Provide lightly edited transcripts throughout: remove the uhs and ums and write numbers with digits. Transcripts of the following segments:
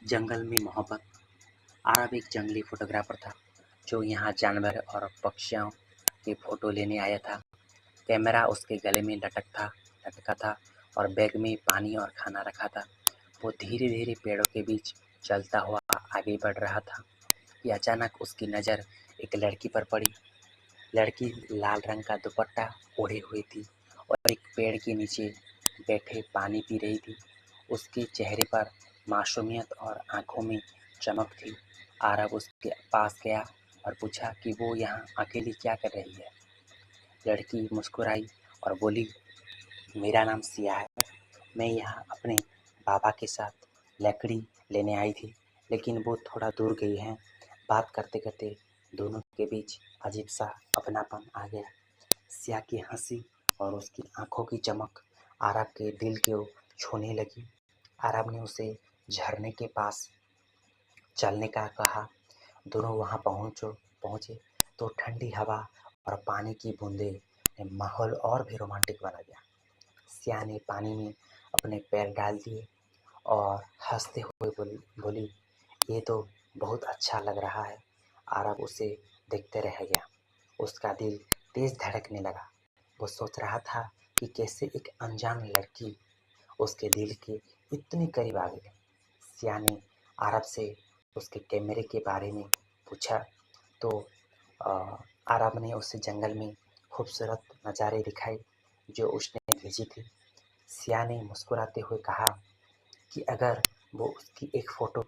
जंगल में मोहब्बत। आरब एक जंगली फोटोग्राफर था जो यहाँ जानवर और पक्षियों की फ़ोटो लेने आया था। कैमरा उसके गले में लटका था और बैग में पानी और खाना रखा था। वो धीरे-धीरे पेड़ों के बीच चलता हुआ आगे बढ़ रहा था कि अचानक उसकी नज़र एक लड़की पर पड़ी। लड़की लाल रंग का दुपट्टा ओढ़े हुई थी और एक पेड़ के नीचे बैठे पानी पी रही थी। उसके चेहरे पर मासूमियत और आँखों में चमक थी। आरब उसके पास गया और पूछा कि वो यहाँ अकेली क्या कर रही है। लड़की मुस्कुराई और बोली, मेरा नाम सिया है। मैं यहाँ अपने बाबा के साथ लकड़ी लेने आई थी, लेकिन वो थोड़ा दूर गई हैं। बात करते-करते दोनों के बीच अजीब-सा अपनापन आ गया। सिया की हँसी और उसकी आँखों की चमक आरब के दिल को छूने लगी। आरब ने उसे झरने के पास चलने का कहा। दोनों वहाँ पहुँचे तो ठंडी हवा और पानी की बूंदें ने माहौल और भी रोमांटिक बना दिया। सिया ने पानी में अपने पैर डाल दिए और हंसते हुए बोली, ये तो बहुत अच्छा लग रहा है। आरब उसे देखते रह गया। उसका दिल तेज धड़कने लगा। वो सोच रहा था कि कैसे एक अनजान लड़की उसके दिल के इतने करीब आ गई। सिया ने आरब से उसके कैमरे के बारे में पूछा तो आरब ने उसे जंगल में खूबसूरत नज़ारे दिखाए जो उसने भेजी थी। सिया ने मुस्कुराते हुए कहा कि अगर वो उसकी एक फ़ोटो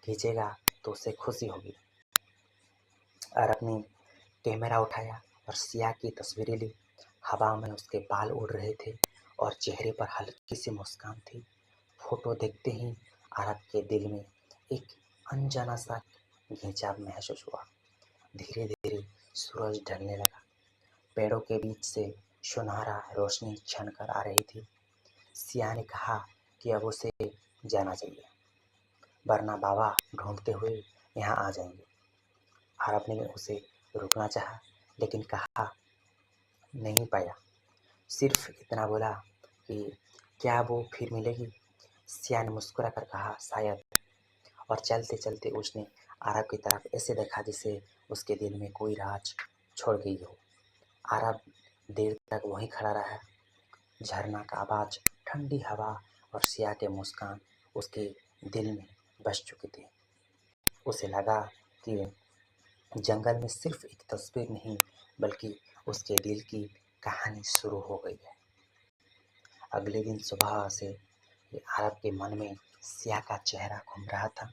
खींचेगा तो उसे खुशी होगी। आरब ने कैमरा उठाया और सिया की तस्वीरें ली। हवा में उसके बाल उड़ रहे थे और चेहरे पर हल्की सी मुस्कान थी। फ़ोटो देखते ही आरब के दिल में एक अनजाना सा खिंचाव महसूस हुआ। धीरे-धीरे सूरज ढलने लगा। पेड़ों के बीच से सुनहरा रोशनी छनकर आ रही थी। सिया ने कहा कि अब उसे जाना चाहिए, वरना बाबा ढूंढते हुए यहाँ आ जाएंगे। आरब ने उसे रोकना चाहा, लेकिन कहा नहीं पाया। सिर्फ इतना बोला कि क्या वो फिर मिलेगी। सिया ने मुस्कुरा कर कहा शायद, और चलते चलते उसने आरब की तरफ ऐसे देखा जैसे उसके दिल में कोई राज छोड़ गई हो। आरब देर तक वहीं खड़ा रहा। झरना का आवाज़, ठंडी हवा और सिया के मुस्कान उसके दिल में बस चुकी थी। उसे लगा कि जंगल में सिर्फ एक तस्वीर नहीं, बल्कि उसके दिल की कहानी शुरू हो गई है। अगले दिन सुबह से आरब के मन में सिया का चेहरा घूम रहा था।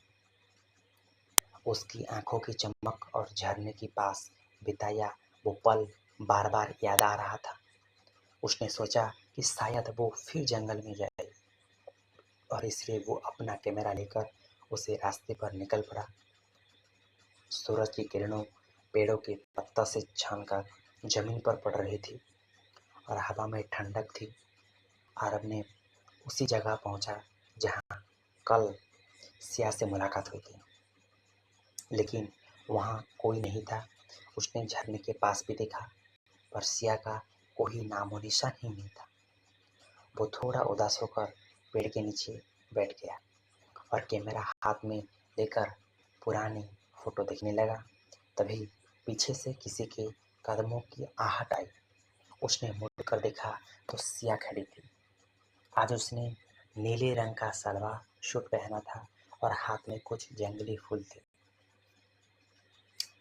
उसकी आंखों की चमक और झरने के पास बिताया वो पल बार बार याद आ रहा था। उसने सोचा कि शायद वो फिर जंगल में जाए और इसलिए वो अपना कैमरा लेकर उसे रास्ते पर निकल पड़ा। सूरज की किरणों पेड़ों के पत्ता से छानकर जमीन पर पड़ रही थी और हवा में ठंडक थी। आरब ने उसी जगह पहुंचा जहां कल सिया से मुलाकात हुई थी, लेकिन वहां कोई नहीं था। उसने झरने के पास भी देखा, पर सिया का कोई नामो निशान ही नहीं था। वो थोड़ा उदास होकर पेड़ के नीचे बैठ गया और कैमरा हाथ में लेकर पुरानी फोटो देखने लगा। तभी पीछे से किसी के कदमों की आहट आई। उसने मुड़कर देखा तो सिया खड़ी थी। आज उसने नीले रंग का सलवार सूट पहना था और हाथ में कुछ जंगली फूल थे।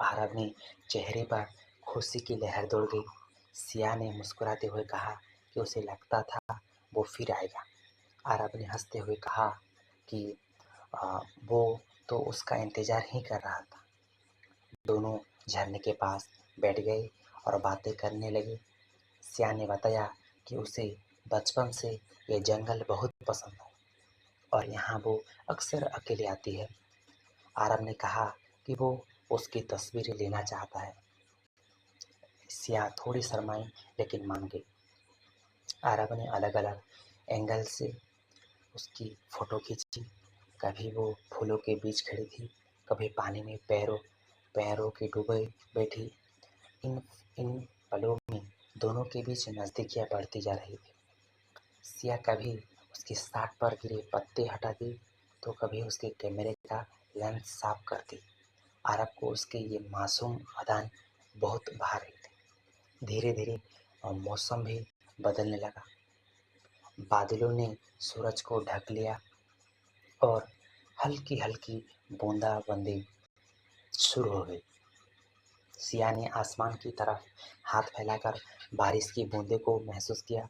आरब ने चेहरे पर खुशी की लहर दौड़ गई। सिया ने मुस्कुराते हुए कहा कि उसे लगता था वो फिर आएगा। आरब ने हंसते हुए कहा कि वो तो उसका इंतज़ार ही कर रहा था। दोनों झरने के पास बैठ गए और बातें करने लगे। सिया ने बताया कि उसे बचपन से ये जंगल बहुत पसंद है और यहाँ वो अक्सर अकेले आती है। आरब ने कहा कि वो उसकी तस्वीरें लेना चाहता है। सिया थोड़ी शर्माई, लेकिन मान गई। आरब ने अलग अलग एंगल से उसकी फ़ोटो खींची। कभी वो फूलों के बीच खड़ी थी, कभी पानी में पैरों पैरों की डूबे बैठी। इन इन पलों में दोनों के बीच नज़दीकियाँ बढ़ती जा रही थी। सिया कभी उसकी साट पर गिरे पत्ते हटाती, तो कभी उसके कैमरे का लेंस साफ करती। आरब को उसके ये मासूम अदान बहुत भा रही थी। धीरे धीरे मौसम भी बदलने लगा। बादलों ने सूरज को ढक लिया और हल्की हल्की बूंदाबांदी शुरू हो गई। सिया ने आसमान की तरफ हाथ फैलाकर बारिश की बूंदे को महसूस किया।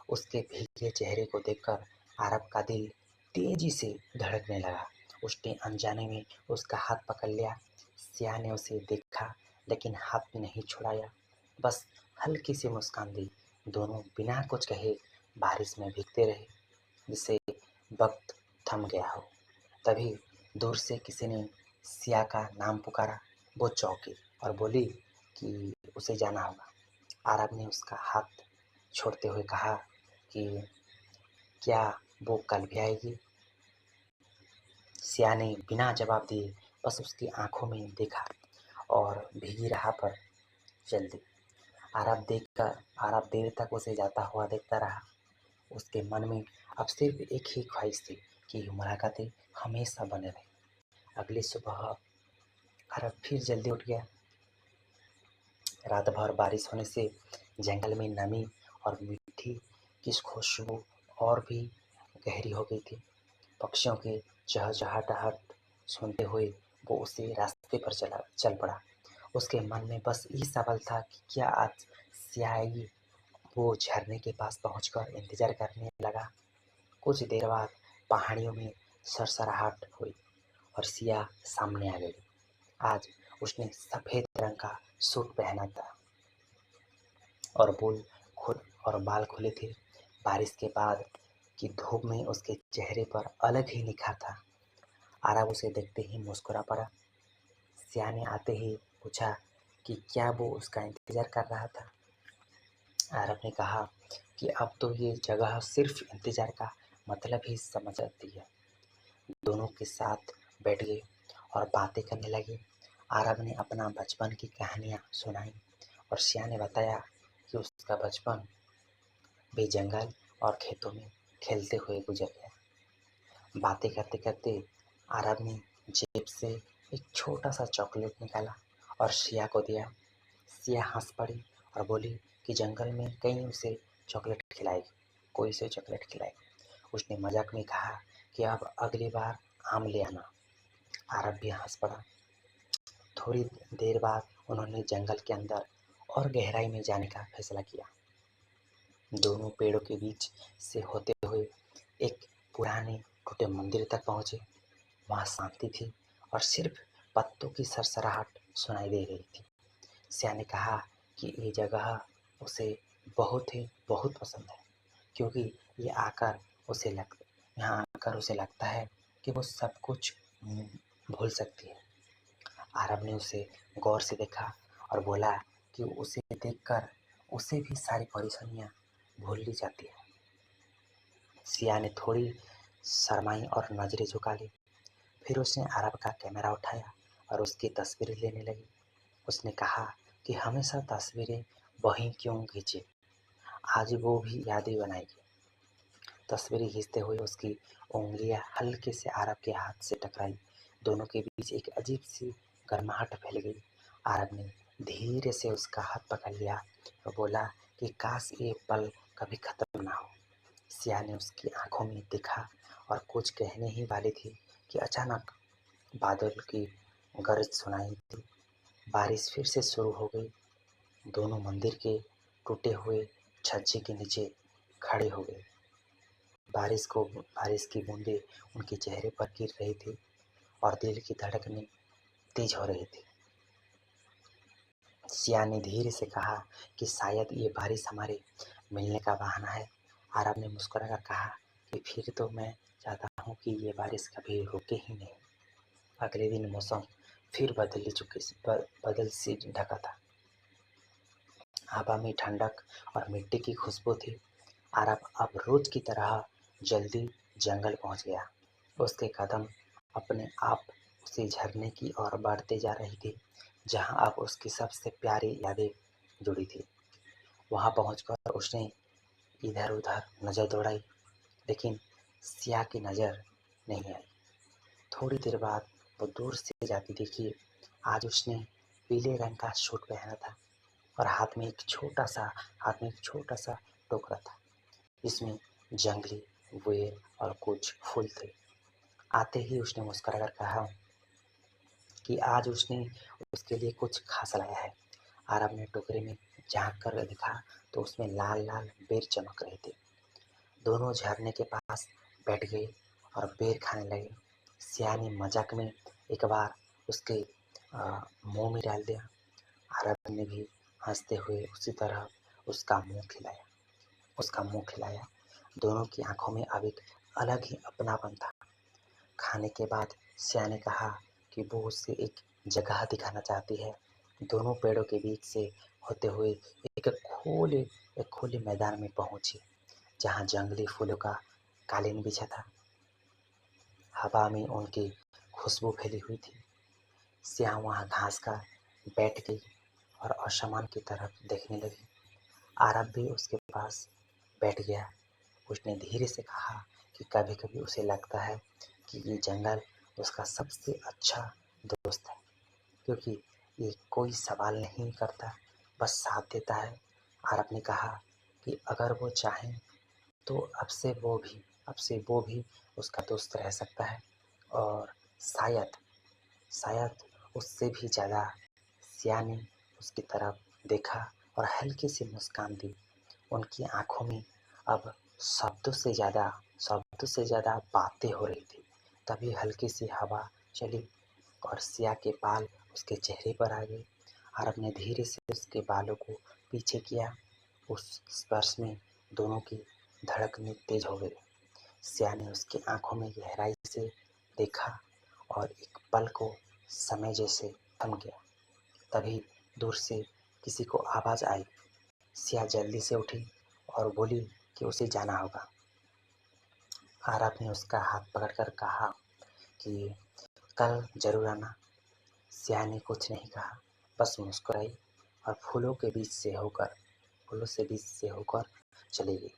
उसके भीगे चेहरे को देखकर आरब का दिल तेजी से धड़कने लगा। उसने अनजाने में उसका हाथ पकड़ लिया। सिया ने उसे देखा लेकिन हाथ नहीं छुड़ाया, बस हल्की सी मुस्कान दी। दोनों बिना कुछ कहे बारिश में भीगते रहे जिससे वक्त थम गया हो। तभी दूर से किसी ने सिया का नाम पुकारा। वो चौंकी और बोली कि उसे जाना होगा। आरब ने उसका हाथ छोड़ते हुए कहा कि क्या वो कल भी आएगी? सिया ने बिना जवाब दिए बस उसकी आंखों में देखा और भीगी राह पर चल दी। आरब देर तक उसे जाता हुआ देखता रहा। उसके मन में अब सिर्फ एक ही ख्वाहिश थी कि मुलाकातें हमेशा बने रहे। अगली सुबह अरब फिर जल्दी उठ गया। रात भर बारिश होने से जंगल में नमी और मिट्टी की खुशबू और भी गहरी हो गई थी। पक्षियों की चहचहाहट सुनते हुए वो उसी रास्ते पर चल पड़ा। उसके मन में बस यही सवाल था कि क्या आज सिया आएगी। वो झरने के पास पहुंचकर इंतजार करने लगा। कुछ देर बाद पहाड़ियों में सरसराहट हुई और सिया सामने आ गई। आज उसने सफेद रंग का सूट पहना था और बाल खुले थे। बारिश के बाद की धूप में उसके चेहरे पर अलग ही निखार था। आरब उसे देखते ही मुस्कुरा पड़ा। सिया ने आते ही पूछा कि क्या वो उसका इंतजार कर रहा था। आरब ने कहा कि अब तो ये जगह सिर्फ इंतजार का मतलब ही समझ आती है। दोनों के साथ बैठ गए और बातें करने लगे। आरब ने अपना बचपन की कहानियाँ सुनाई और सिया ने बताया कि उसका बचपन भी जंगल और खेतों में खेलते हुए गुजर गया। बातें करते करते आरब ने जेब से एक छोटा सा चॉकलेट निकाला और सिया को दिया। सिया हंस पड़ी और बोली कि जंगल में कहीं उसे चॉकलेट खिलाएगी, कोई उसे चॉकलेट खिलाएगी। उसने मजाक में कहा कि अब अगली बार आम ले आना। आरब भी हंस पड़ा। थोड़ी देर बाद उन्होंने जंगल के अंदर और गहराई में जाने का फैसला किया। दोनों पेड़ों के बीच से होते हुए एक पुराने टूटे मंदिर तक पहुंचे। वहां शांति थी और सिर्फ पत्तों की सरसराहट सुनाई दे रही थी। सिया ने कहा कि ये जगह उसे बहुत पसंद है क्योंकि ये आकर उसे लग यहाँ आकर उसे लगता है कि वो सब कुछ भूल सकती है। आरब ने उसे गौर से देखा और बोला कि उसे देखकर उसे भी सारी परेशानियां भूल ली जाती है। सिया ने थोड़ी शर्माई और नजरें झुका ली। फिर उसने अरब का कैमरा उठाया और उसकी तस्वीरें लेने लगी। उसने कहा कि हमेशा तस्वीरें वहीं क्यों खींचे, आज वो भी यादें बनाएगी। तस्वीरें खींचते हुए उसकी उंगलियां हल्के से अरब के हाथ से टकराई। दोनों के बीच एक अजीब सी गर्माहट फैल गई। अरब ने धीरे से उसका हाथ पकड़ लिया और बोला कि काश ये पल कभी खत्म ना हो। सिया ने उसकी आंखों में देखा और कुछ कहने ही वाली थी कि अचानक बादल की गरज सुनाई दी। बारिश फिर से शुरू हो गई। दोनों मंदिर के टूटे हुए छज्जे के नीचे खड़े हो गए। बारिश की बूंदें उनके चेहरे पर गिर रही थी और दिल की धड़कनें तेज हो रही थी। सिया ने धीरे से कहा कि शायद ये बारिश हमारे मिलने का बहाना है। आरब ने मुस्कुराकर कहा कि फिर तो मैं चाहता हूँ कि ये बारिश कभी रुके ही नहीं। अगले दिन मौसम फिर बदल से ढका था। हवा में ठंडक और मिट्टी की खुशबू थी। आरब अब रोज की तरह जल्दी जंगल पहुंच गया। उसके कदम अपने आप उसी झरने की ओर बढ़ते जा रही थी जहां अब उसकी सबसे प्यारी यादें जुड़ी थी। वहां पहुंचकर उसने इधर उधर नजर दौड़ाई लेकिन सिया की नजर नहीं आई। थोड़ी देर बाद वो दूर से जाती देखी। आज उसने पीले रंग का सूट पहना था और हाथ में एक छोटा सा टोकरा था, जिसमें जंगली बेर और कुछ फूल थे। आते ही उसने मुस्कुराकर कहा कि आज उसने उसके लिए कुछ खास लाया है। आरब ने टोकरे में झाँक कर देखा तो उसमें लाल लाल बेर चमक रहे थे। दोनों झरने के पास बैठ गए और बेर खाने लगे। सिया ने मजाक में एक बार उसके मुंह में डाल दिया। आरब ने भी हंसते हुए उसी तरह उसका मुंह खिलाया। दोनों की आंखों में अब एक अलग ही अपनापन था। खाने के बाद सिया ने कहा कि वो उससे एक जगह दिखाना चाहती है। दोनों पेड़ों के बीच से होते हुए एक खुले मैदान में पहुंची, जहां जंगली फूलों का कालीन बिछा था। हवा में उनकी खुशबू फैली हुई थी। सिया वहां घास का बैठ गई और आसमान की तरफ देखने लगी। आरब भी उसके पास बैठ गया। उसने धीरे से कहा कि कभी-कभी उसे लगता है कि ये जंगल उसका सबसे अच्छा दोस्त है, क्योंकि ये कोई सवाल नहीं करता, बस साथ देता है। आरब ने कहा कि अगर वो चाहें तो अब से वो भी उसका दोस्त रह सकता है, और शायद शायद उससे भी ज़्यादा। सिया ने उसकी तरफ देखा और हल्की सी मुस्कान दी। उनकी आंखों में अब शब्दों से ज़्यादा बातें हो रही थी। तभी हल्की सी हवा चली और सिया के बाल उसके चेहरे पर आ गए। अरब ने धीरे से उसके बालों को पीछे किया। उस स्पर्श में दोनों की धड़कनें तेज हो गई। सिया ने उसकी आंखों में गहराई से देखा और एक पल को समय जैसे थम गया। तभी दूर से किसी को आवाज़ आई। सिया जल्दी से उठी और बोली कि उसे जाना होगा। आरब ने उसका हाथ पकड़कर कहा कि कल जरूर आना। सिया ने कुछ नहीं कहा, बस मुस्कुराई और फूलों से बीच से होकर चली गई।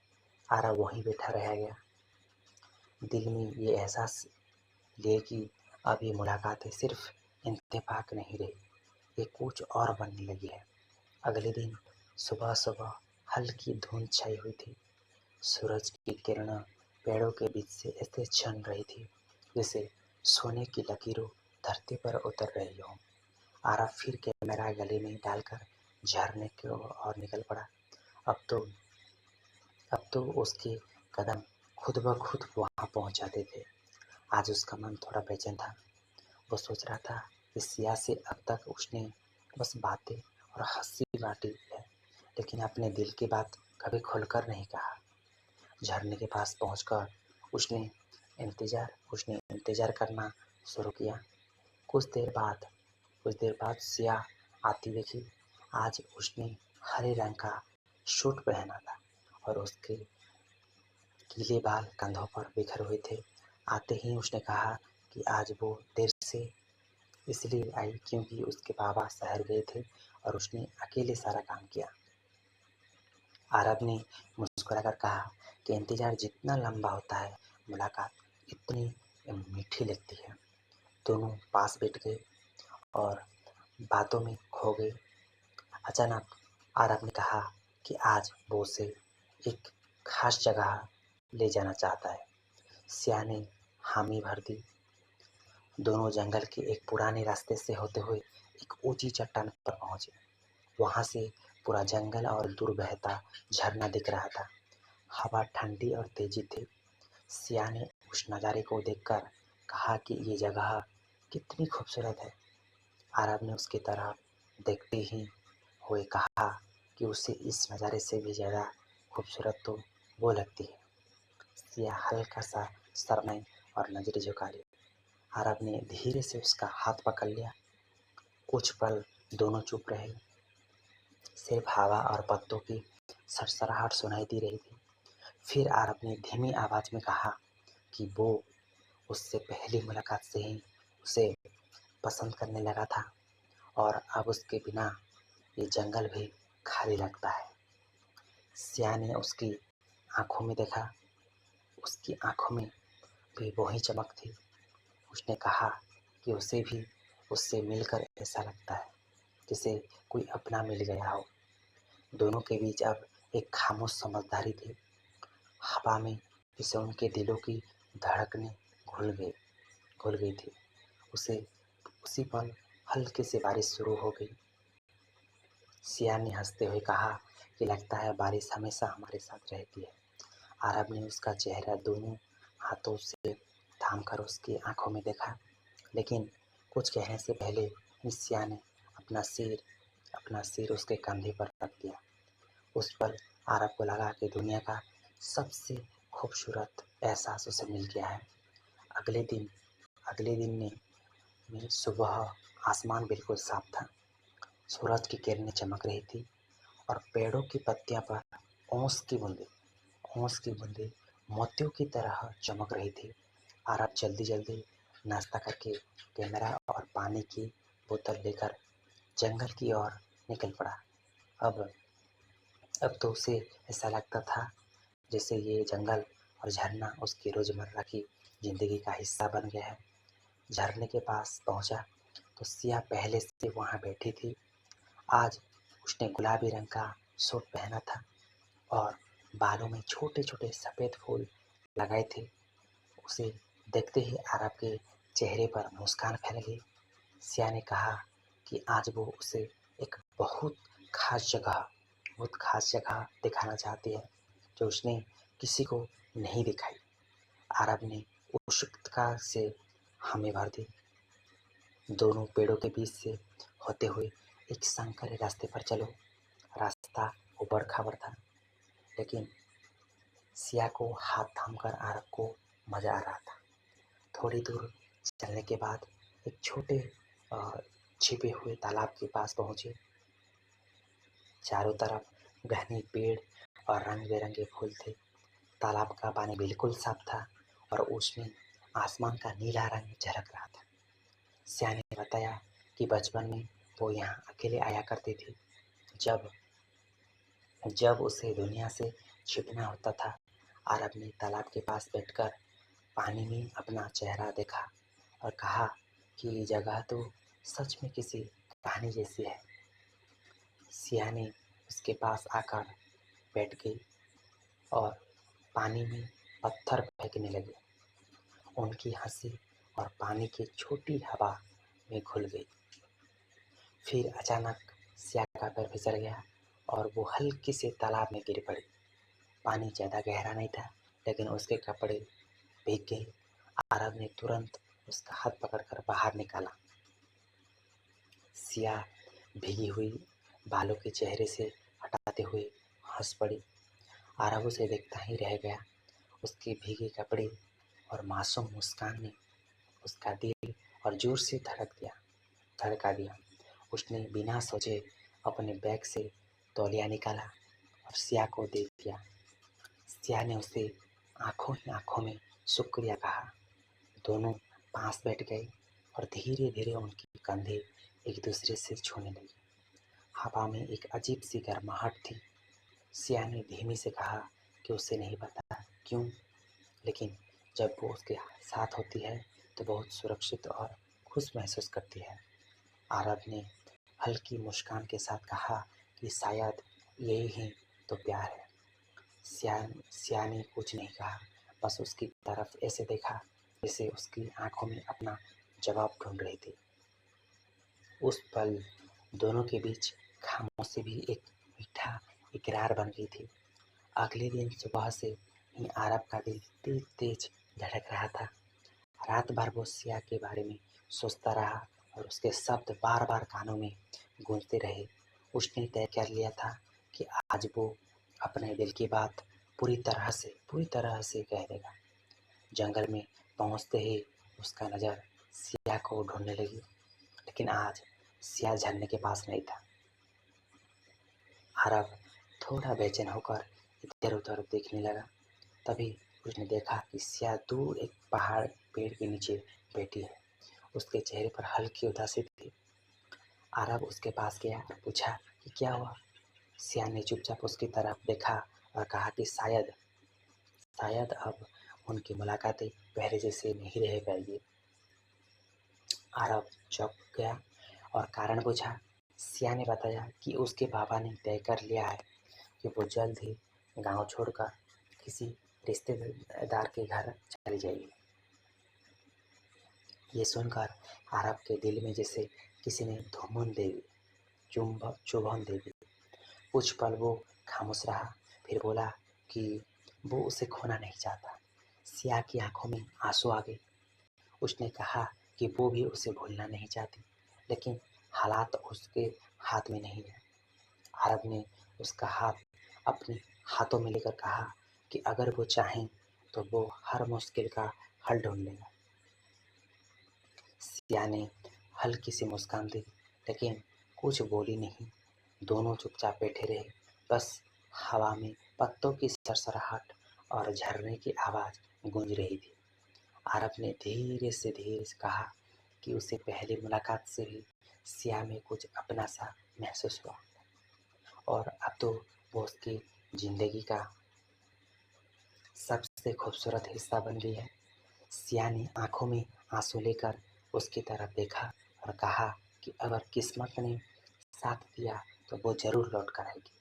आरब वहीं बैठा रह गया, दिल में ये एहसास लिए कि अब ये मुलाकातें सिर्फ इत्तेफाक नहीं रही, ये कुछ और बनने लगी है। अगले दिन सुबह सुबह हल्की धुंध छाई हुई थी। सूरज की किरणें पेड़ों के बीच से ऐसे छन रही थी जैसे सोने की लकीरों धरती पर उतर रही हो। आरब फिर कैमरा गले में डालकर झरने की ओर निकल पड़ा। अब तो अब तो उसके कदम खुद ब खुद वहां पहुंच जाते थे। आज उसका मन थोड़ा बेचैन था। वो सोच रहा था कि सिया से अब तक उसने बस बातें और हंसी बांटी है, लेकिन अपने दिल की बात कभी खुलकर नहीं कहा। झरने के पास पहुंचकर उसने इंतजार करना शुरू किया। कुछ देर बाद सिया आती देखी। आज उसने हरे रंग का सूट पहना था और उसके गीले बाल कंधों पर बिखरे हुए थे। आते ही उसने कहा कि आज वो देर से इसलिए आई क्योंकि उसके बाबा शहर गए थे और उसने अकेले सारा काम किया। आरब ने मुस्कुराकर कहा कि इंतजार जितना लंबा होता है, मुलाकात इतनी मीठी लगती है। दोनों पास बैठ गए और बातों में खो गए। अचानक आरब ने कहा कि आज वो उसे एक खास जगह ले जाना चाहता है। सिया ने हामी भर दी। दोनों जंगल के एक पुराने रास्ते से होते हुए एक ऊंची चट्टान पर पहुंचे। वहां से पूरा जंगल और दूर बहता झरना दिख रहा था। हवा ठंडी और तेजी थी। सिया ने उस नज़ारे को देखकर कहा कि ये जगह कितनी खूबसूरत है। आरब ने उसकी तरफ देखते ही हुए कहा कि उसे इस नज़ारे से भी ज़्यादा खूबसूरत तो वो लगती है। सिया हल्का सा शर्माई और नजरें झुका ली। अरब ने धीरे से उसका हाथ पकड़ लिया। कुछ पल दोनों चुप रहे। सिर्फ हवा और पत्तों की सरसराहट सुनाई दे रही थी। फिर अरब ने धीमी आवाज में कहा कि वो उससे पहली मुलाकात से ही उसे पसंद करने लगा था और अब उसके बिना ये जंगल भी खाली लगता है। सिया ने उसकी आंखों में देखा। उसकी आंखों में भी वही चमक थी, उसने कहा कि उसे भी उससे मिलकर ऐसा लगता है जैसे कोई अपना मिल गया हो। दोनों के बीच अब एक खामोश समझदारी थी। हवा में जिसे उनके दिलों की धड़कनें घुल गई थी। उसे उसी पल हल्की सी बारिश शुरू हो गई। सिया ने हंसते हुए कहा कि लगता है बारिश हमेशा हमारे साथ रहती है। आरब ने उसका चेहरा दोनों हाथों से थामकर उसकी आंखों में देखा, लेकिन कुछ कहने से पहले ही सिया ने अपना सिर उसके कंधे पर रख दिया। उस पल आरब को लगा कि दुनिया का सबसे खूबसूरत एहसास उसे मिल गया है। अगले दिन अगले दिन में सुबह आसमान बिल्कुल साफ था। सूरज की किरणें चमक रही थी और पेड़ों की पत्तियां पर ओस की बूंदें मोतियों की तरह चमक रही थी। आरब जल्दी जल्दी नाश्ता करके कैमरा और पानी की बोतल लेकर जंगल की ओर निकल पड़ा। अब अब तो उसे ऐसा लगता था जैसे ये जंगल और झरना उसकी रोजमर्रा की जिंदगी का हिस्सा बन गया है। झरने के पास पहुंचा तो सिया पहले से वहां बैठी थी। आज उसने गुलाबी रंग का सूट पहना था और बालों में छोटे छोटे सफ़ेद फूल लगाए थे। उसे देखते ही आरब के चेहरे पर मुस्कान फैल गई। सिया ने कहा कि आज वो उसे एक बहुत खास जगह दिखाना चाहती है जो उसने किसी को नहीं दिखाई। आरब ने उत्सुकता से हमें भर दी। दोनों पेड़ों के बीच से होते हुए एक संकरे रास्ते पर चलो। रास्ता ऊबड़ खाबड़ था, लेकिन सिया को हाथ थामकर आरब को मजा आ रहा था। थोड़ी दूर चलने के बाद एक छोटे छिपे हुए तालाब के पास पहुंचे। चारों तरफ घने पेड़ और रंग बिरंगे फूल थे। तालाब का पानी बिल्कुल साफ था और उसमें आसमान का नीला रंग झलक रहा था। सिया ने बताया कि बचपन में वो यहाँ अकेले आया करती थी। जब जब उसे दुनिया से छिपना होता था। आरब ने तालाब के पास बैठकर पानी में अपना चेहरा देखा और कहा कि ये जगह तो सच में किसी कहानी जैसी है। सिया ने उसके पास आकर बैठ गई और पानी में पत्थर फेंकने लगे। उनकी हंसी और पानी की छोटी हवा में घुल गई। फिर अचानक सिया का पैर फिसल गया और वो हल्की से तालाब में गिर पड़ी। पानी ज़्यादा गहरा नहीं था, लेकिन उसके कपड़े भीग गए। आरब ने तुरंत उसका हाथ पकड़कर बाहर निकाला। सिया भीगी हुई बालों के चेहरे से हटाते हुए हंस पड़ी। आरब उसे देखता ही रह गया। उसके भीगे कपड़े और मासूम मुस्कान ने उसका दिल और जोर से धड़का दिया। उसने बिना सोचे अपने बैग से तौलिया निकाला और सिया को दे दिया। सिया ने उसे आंखों में शुक्रिया कहा। दोनों पास बैठ गए और धीरे धीरे उनके कंधे एक दूसरे से छूने लगे। हवा में एक अजीब सी गर्माहट थी। सिया ने धीमे से कहा कि उसे नहीं पता क्यों, लेकिन जब वो उसके साथ होती है तो बहुत सुरक्षित और खुश महसूस करती है। आरब ने हल्की मुस्कान के साथ कहा कि शायद यही ही तो प्यार है। सिया ने कुछ नहीं कहा, बस उसकी तरफ ऐसे देखा जैसे उसकी आंखों में अपना जवाब ढूंढ रही थी। उस पल दोनों के बीच खामोशी भी एक मीठा इकरार बन गई थी। अगले दिन सुबह से ही आरब का दिल तेज तेज धड़क रहा था। रात भर वो सिया के बारे में सोचता रहा और उसके शब्द बार बार कानों में गूंजते रहे। उसने तय कर लिया था कि आज वो अपने दिल की बात पूरी तरह से कह देगा। जंगल में पहुंचते ही उसका नज़र सिया को ढूंढने लगी, लेकिन आज सिया झरने के पास नहीं था। आरब थोड़ा बेचैन होकर इधर उधर देखने लगा। तभी उसने देखा कि सिया दूर एक पेड़ के नीचे बैठी है। उसके चेहरे पर हल्की उदासी थी। आरब उसके पास गया और पूछा कि क्या हुआ। सिया ने चुपचाप उसकी तरफ देखा और कहा कि शायद अब उनकी मुलाकातें पहले जैसे नहीं रह पाएगी। आरब चौंक गया और कारण पूछा। सिया ने बताया कि उसके बाबा ने तय कर लिया है कि वो जल्द ही गांव छोड़कर किसी रिश्तेदार के घर चली जाएगी। ये सुनकर आरब के दिल में जैसे किसी ने चुभन दे दी। कुछ पल वो खामोश रहा, फिर बोला कि वो उसे खोना नहीं चाहता। सिया की आंखों में आंसू आ गए। उसने कहा कि वो भी उसे भूलना नहीं चाहती, लेकिन हालात उसके हाथ में नहीं है। आरब ने उसका हाथ अपने हाथों में लेकर कहा कि अगर वो चाहें तो वो हर मुश्किल का हल ढूंढ लेगा। सिया ने हल्की सी मुस्कान दी, लेकिन कुछ बोली नहीं। दोनों चुपचाप बैठे रहे। बस हवा में पत्तों की सरसराहट और झरने की आवाज़ गूंज रही थी। आरब ने धीरे से कहा कि उसे पहली मुलाकात से ही सिया में कुछ अपना सा महसूस हुआ और अब तो वो उसकी ज़िंदगी का सबसे खूबसूरत हिस्सा बन गई है। सिया ने आंखों में आंसू लेकर उसकी तरफ देखा और कहा कि अगर किस्मत ने साथ दिया तो वो ज़रूर लौट कर आएगी।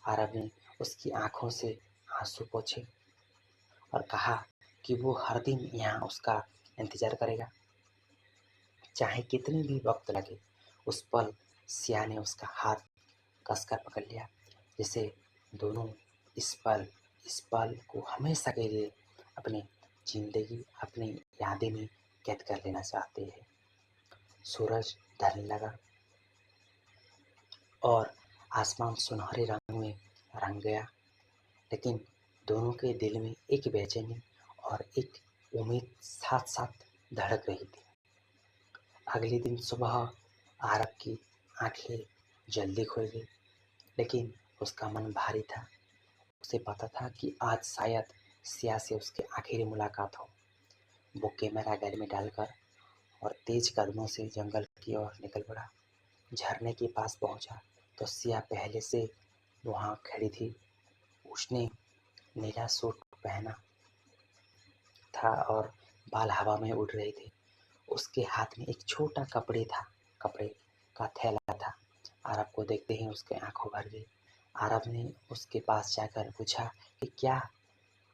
आरब ने उसकी आंखों से आंसू पोंछे और कहा कि वो हर दिन यहाँ उसका इंतज़ार करेगा, चाहे कितनी भी वक्त लगे। उस पल सिया ने उसका हाथ कसकर पकड़ लिया, जैसे दोनों इस पल को हमेशा के लिए अपनी ज़िंदगी, अपनी यादें में कैद कर लेना चाहते हैं। सूरज ढलने लगा और आसमान सुनहरे रंग में रंग गया, लेकिन दोनों के दिल में एक बेचैनी और एक उम्मीद साथ-साथ धड़क रही थी। अगले दिन सुबह आरब की आंखें जल्दी खुल गई, लेकिन उसका मन भारी था। उसे पता था कि आज शायद सिया से उसकी आखिरी मुलाकात हो। वो कैमरा बैग में डालकर और तेज कदमों से जंगल की ओर निकल पड़ा। झरने के पास पहुंचा तो सिया पहले से वहां खड़ी थी। उसने नीला सूट पहना था और बाल हवा में उड़ रहे थे। उसके हाथ में एक छोटा कपड़े का थैला था। आरब को देखते ही उसकी आंखों भर गई। आरब ने उसके पास जाकर पूछा कि क्या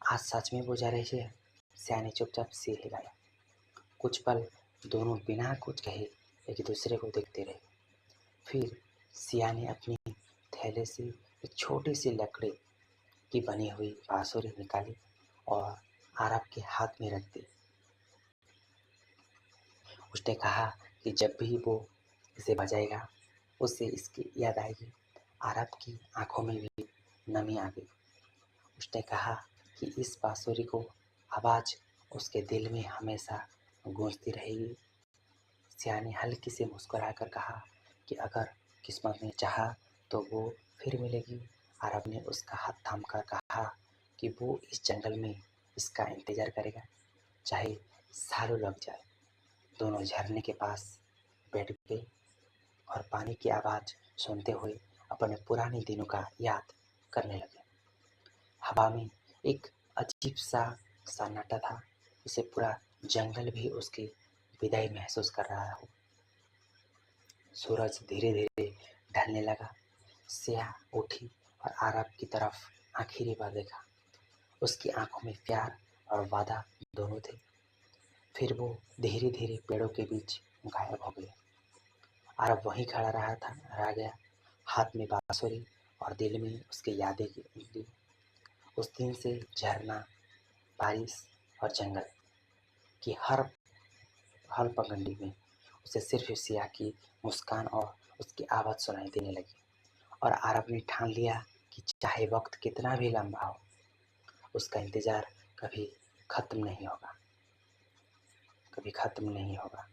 आज सच में वो जा रही है? सिया ने चुपचाप सिर हिलाया। कुछ पल दोनों बिना कुछ कहे एक दूसरे को देखते रहे। फिर सिया ने अपनी थैले से एक छोटी सी लकड़ी की बनी हुई बांसुरी निकाली और आरब के हाथ में रख दी। उसने कहा कि जब भी वो इसे बजाएगा उसे इसकी याद आएगी। आरब की आंखों में भी नमी आ गई। उसने कहा कि इस बांसुरी को आवाज़ उसके दिल में हमेशा गूंजती रहेगी। सिया ने हल्की से मुस्कुराकर कहा कि अगर किस्मत ने चाहा तो वो फिर मिलेगी। अरब ने उसका हाथ थामकर कहा कि वो इस जंगल में इसका इंतज़ार करेगा, चाहे सालों लग जाए। दोनों झरने के पास बैठ गए और पानी की आवाज़ सुनते हुए अपने पुराने दिनों का याद करने लगे। हवा में एक अजीब सा सन्नाटा था, जिसे पूरा जंगल भी उसकी विदाई महसूस कर रहा हो। सूरज धीरे धीरे ढलने लगा। सिया उठी और आरब की तरफ आखिरी बार देखा। उसकी आंखों में प्यार और वादा दोनों थे। फिर वो धीरे धीरे पेड़ों के बीच गायब हो गए। आरब वहीं खड़ा रह गया, हाथ में बांसुरी और दिल में उसकी यादें की। उस दिन से झरना, बारिश और जंगल की हर पगडंडी में उसे सिर्फ सिया की मुस्कान और उसकी आवाज़ सुनाई देने लगी। और आरब ने ठान लिया कि चाहे वक्त कितना भी लंबा हो, उसका इंतज़ार कभी ख़त्म नहीं होगा, कभी ख़त्म नहीं होगा।